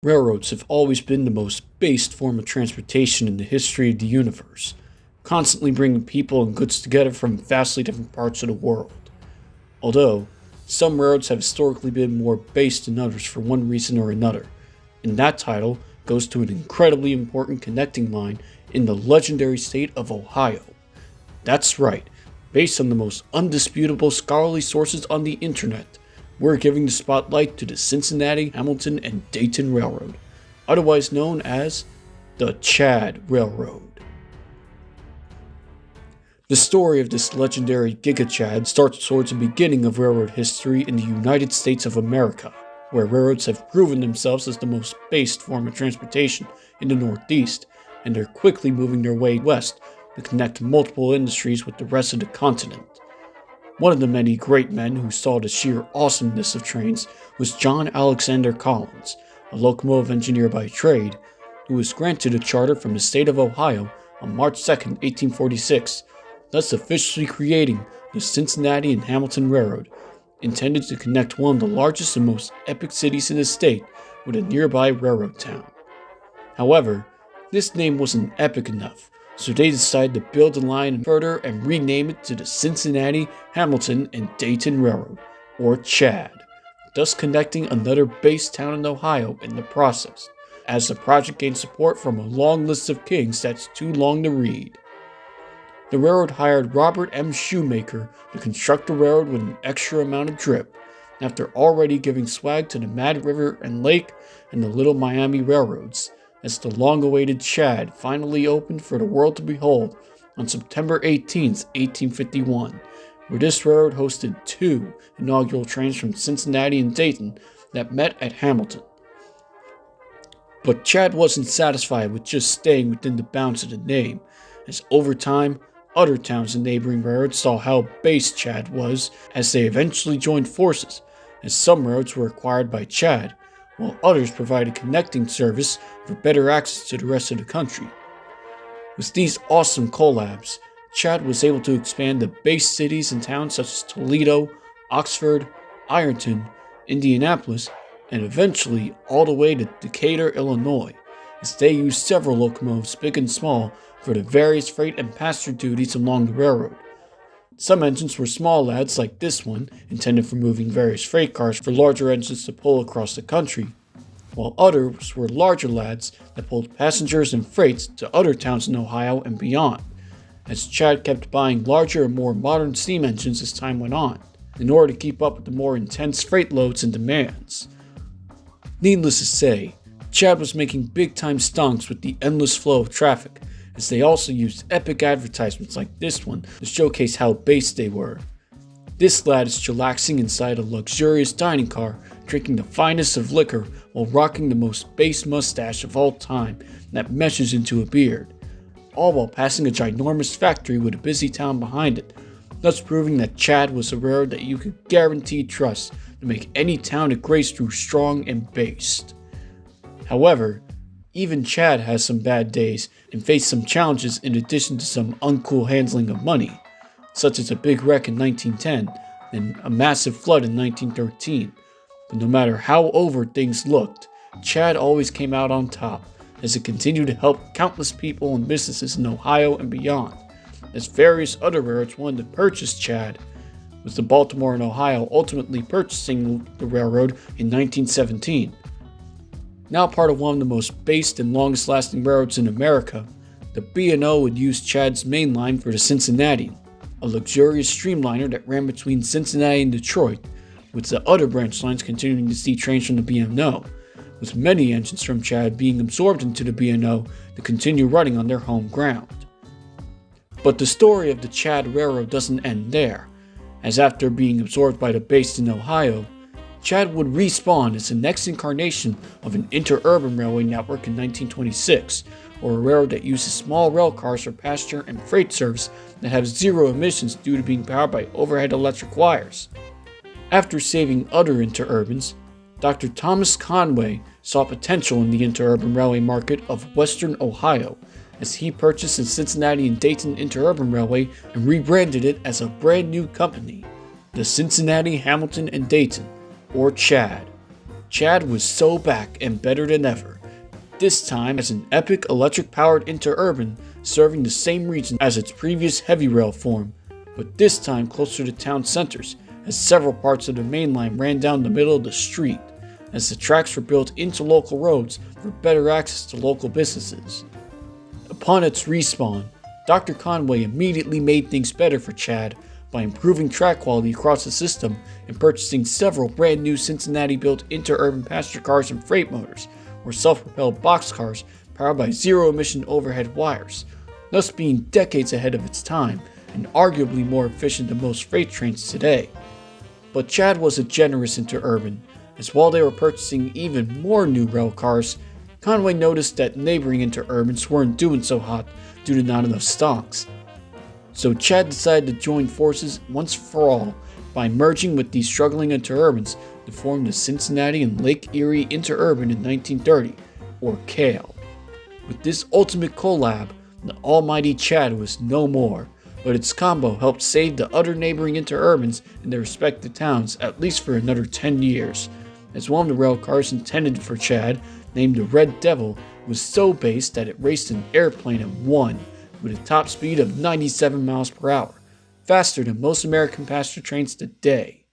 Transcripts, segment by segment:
Railroads have always been the most based form of transportation in the history of the universe, constantly bringing people and goods together from vastly different parts of the world. Although, some railroads have historically been more based than others for one reason or another, and that title goes to an incredibly important connecting line in the legendary state of Ohio. That's right, based on the most undisputable scholarly sources on the internet, we're giving the spotlight to the Cincinnati, Hamilton, and Dayton Railroad, otherwise known as the CH&D Railroad. The story of this legendary Giga-CH&D starts towards the beginning of railroad history in the United States of America, where railroads have proven themselves as the most based form of transportation in the Northeast, and they're quickly moving their way west to connect multiple industries with the rest of the continent. One of the many great men who saw the sheer awesomeness of trains was John Alexander Collins, a locomotive engineer by trade, who was granted a charter from the state of Ohio on March 2, 1846, thus officially creating the Cincinnati and Hamilton Railroad, intended to connect one of the largest and most epic cities in the state with a nearby railroad town. However, this name wasn't epic enough, so they decided to build the line further and rename it to the Cincinnati, Hamilton, and Dayton Railroad, or CH&D, thus connecting another base town in Ohio in the process, as the project gained support from a long list of kings that's too long to read. The railroad hired Robert M. Shoemaker to construct the railroad with an extra amount of drip, after already giving swag to the Mad River and Lake and the Little Miami Railroads, as the long-awaited CH&D finally opened for the world to behold on September 18, 1851, where this railroad hosted two inaugural trains from Cincinnati and Dayton that met at Hamilton. But CH&D wasn't satisfied with just staying within the bounds of the name, as over time, other towns and neighboring railroads saw how based CH&D was as they eventually joined forces, as some railroads were acquired by CH&D, while others provided connecting service for better access to the rest of the country. With these awesome collabs, CH&D was able to expand to base cities and towns such as Toledo, Oxford, Ironton, Indianapolis, and eventually all the way to Decatur, Illinois, as they used several locomotives big and small for the various freight and passenger duties along the railroad. Some engines were small lads like this one, intended for moving various freight cars for larger engines to pull across the country, while others were larger lads that pulled passengers and freights to other towns in Ohio and beyond, as CH&D kept buying larger and more modern steam engines as time went on, in order to keep up with the more intense freight loads and demands. Needless to say, CH&D was making big-time stonks with the endless flow of traffic, as they also used epic advertisements like this one to showcase how based they were. This lad is chillaxing inside a luxurious dining car, drinking the finest of liquor while rocking the most based mustache of all time that meshes into a beard, all while passing a ginormous factory with a busy town behind it, thus proving that CH&D was a railroad that you could guaranteed trust to make any town it graced through strong and based. However, even CH&D has some bad days and faced some challenges in addition to some uncool handling of money, such as a big wreck in 1910 and a massive flood in 1913. But no matter how over things looked, CH&D always came out on top, as it continued to help countless people and businesses in Ohio and beyond, as various other railroads wanted to purchase CH&D, with the Baltimore and Ohio ultimately purchasing the railroad in 1917. Now part of one of the most based and longest lasting railroads in America, the B&O would use CH&D's main line for the Cincinnati, a luxurious streamliner that ran between Cincinnati and Detroit, with the other branch lines continuing to see trains from the B&O, with many engines from CH&D being absorbed into the B&O to continue running on their home ground. But the story of the CH&D Railroad doesn't end there, as after being absorbed by the base in Ohio, CH&D would respawn as the next incarnation of an interurban railway network in 1926, or a railroad that uses small rail cars for passenger and freight service that have zero emissions due to being powered by overhead electric wires. After saving other interurbans, Dr. Thomas Conway saw potential in the interurban railway market of western Ohio, as he purchased the Cincinnati and Dayton Interurban Railway and rebranded it as a brand new company, the Cincinnati, Hamilton, and Dayton, or CH&D. Chad was so back and better than ever, this time as an epic electric-powered interurban serving the same region as its previous heavy rail form, but this time closer to town centers, as several parts of the main line ran down the middle of the street, as the tracks were built into local roads for better access to local businesses. Upon its respawn, Dr. Conway immediately made things better for Chad by improving track quality across the system and purchasing several brand new Cincinnati-built interurban passenger cars and freight motors, or self-propelled boxcars powered by zero-emission overhead wires, thus being decades ahead of its time and arguably more efficient than most freight trains today. But Chad was a generous interurban, as while they were purchasing even more new rail cars, Conway noticed that neighboring interurbans weren't doing so hot due to not enough stocks. So Chad decided to join forces once for all by merging with these struggling interurbans to form the Cincinnati and Lake Erie Interurban in 1930, or CALE. With this ultimate collab, the almighty Chad was no more, but its combo helped save the other neighboring interurbans in their respective towns at least for another 10 years, as one of the rail cars intended for Chad, named the Red Devil, was so based that it raced an airplane at 1 with a top speed of 97 miles per hour, faster than most American passenger trains today.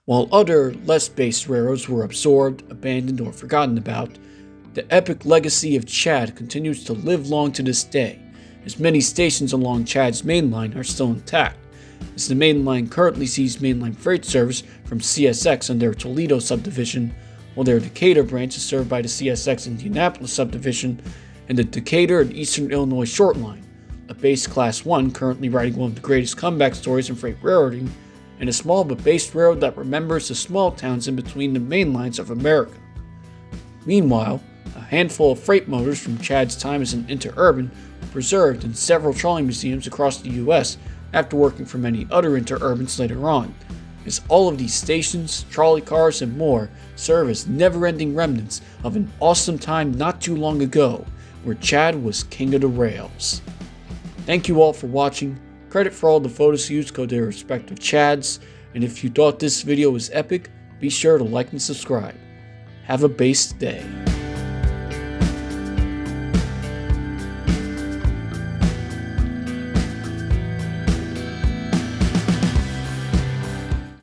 While other, less based railroads were absorbed, abandoned, or forgotten about, the epic legacy of Chad continues to live long to this day, as many stations along Chad's main line are still intact, as the main line currently sees mainline freight service from CSX on their Toledo subdivision, while their Decatur branch is served by the CSX Indianapolis subdivision and the Decatur and Eastern Illinois Short Line, a base Class 1 currently writing one of the greatest comeback stories in freight railroading, and a small but based railroad that remembers the small towns in between the main lines of America. Meanwhile, a handful of freight motors from Chad's time as an interurban were preserved in several trolley museums across the US after working for many other interurbans later on, as all of these stations, trolley cars, and more serve as never-ending remnants of an awesome time not too long ago where Chad was king of the rails. Thank you all for watching. Credit for all the photos used go to their respective Chads, and if you thought this video was epic, be sure to like and subscribe. Have a based day.